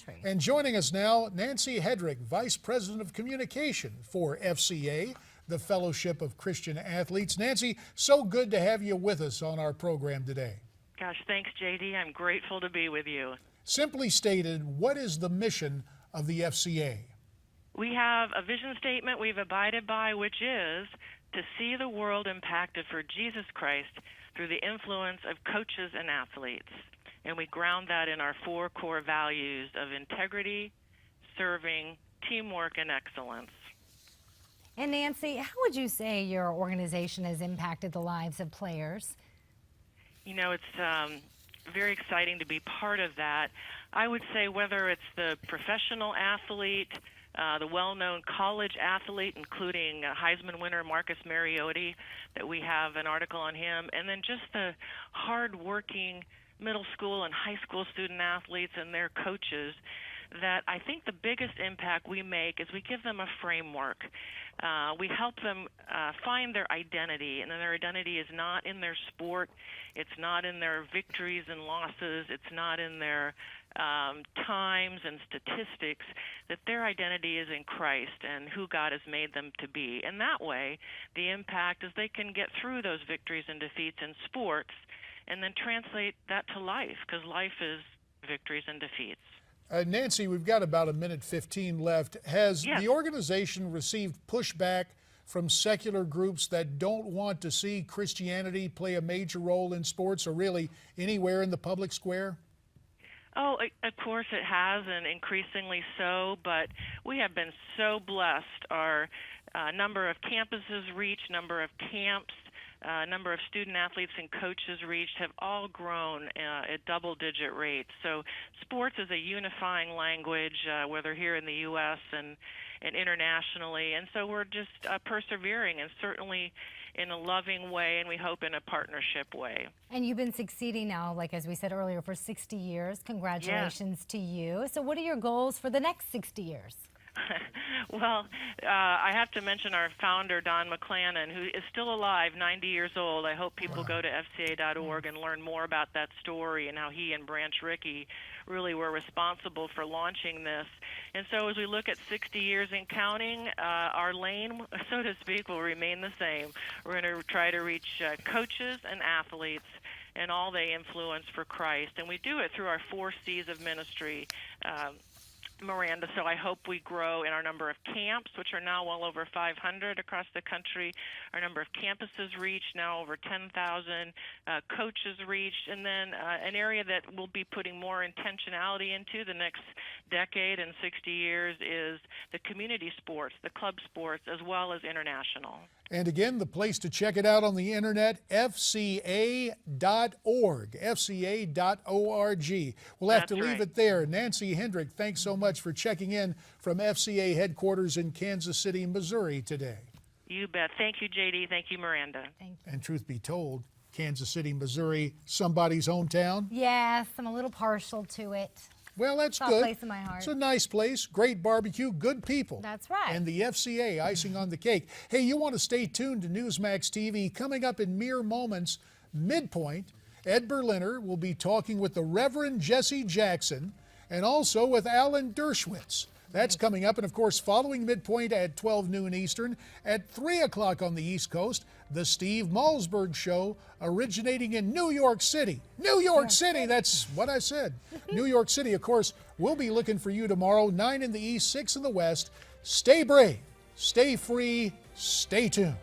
country. And joining us now, Nancy Hedrick, Vice President of Communication for FCA, the Fellowship of Christian Athletes. Nancy, so good to have you with us on our program today. Gosh, thanks, JD. I'm grateful to be with you. Simply stated, what is the mission of the FCA? We have a vision statement we've abided by, which is to see the world impacted for Jesus Christ through the influence of coaches and athletes. And we ground that in our 4 core values of integrity, serving, teamwork, and excellence. And Nancy, how would you say your organization has impacted the lives of players? You know, it's very exciting to be part of that. I would say whether it's the professional athlete, the well-known college athlete, including Heisman winner Marcus Mariotti, that we have an article on him, and then just the hard-working middle school and high school student athletes and their coaches, that I think the biggest impact we make is we give them a framework. We help them find their identity, and their identity is not in their sport, it's not in their victories and losses, it's not in their times and statistics, that their identity is in Christ and who God has made them to be. And that way, the impact is they can get through those victories and defeats in sports and then translate that to life, because life is victories and defeats. Nancy, we've got about a minute 15 left. Has the organization received pushback from secular groups that don't want to see Christianity play a major role in sports or really anywhere in the public square? Oh, of course it has, and increasingly so, but we have been so blessed. Our number of campuses reached, number of camps, number of student athletes and coaches reached have all grown at double-digit rates. So sports is a unifying language, whether here in the U.S. and internationally. And so we're just persevering, and certainly in a loving way, and we hope in a partnership way. And you've been succeeding now, like as we said earlier, for 60 years. Congratulations to you. So what are your goals for the next 60 years? Well, I have to mention our founder, Don McClannon, who is still alive, 90 years old. I hope people go to FCA.org and learn more about that story and how he and Branch Rickey really were responsible for launching this. And so as we look at 60 years and counting, our lane, so to speak, will remain the same. We're going to try to reach coaches and athletes and all they influence for Christ. And we do it through our 4 C's of ministry, Miranda. So I hope we grow in our number of camps, which are now well over 500 across the country. Our number of campuses reached, now over 10,000 coaches reached, and then an area that we'll be putting more intentionality into the next decade and 60 years is the community sports, the club sports, as well as international. And again, the place to check it out on the internet, fca.org, fca.org. We'll have to leave it there. Nancy Hedrick, thanks so much for checking in from FCA headquarters in Kansas City, Missouri today. You bet. Thank you, JD. Thank you, Miranda. Thank you. And truth be told, Kansas City, Missouri, somebody's hometown? Yes, I'm a little partial to it. Well, that's good. good. Place in my heart. It's a nice place, great barbecue, good people. That's right. And the FCA, icing on the cake. Hey, you want to stay tuned to Newsmax TV. Coming up in mere moments, Midpoint, Ed Berliner will be talking with the Reverend Jesse Jackson and also with Alan Dershowitz. That's coming up, and of course, following Midpoint at 12 noon Eastern, at 3 o'clock on the East Coast, the Steve Malzberg Show, originating in New York City. New York City, that's what I said. New York City, of course, we'll be looking for you tomorrow, 9 in the East, 6 in the West. Stay brave, stay free, stay tuned.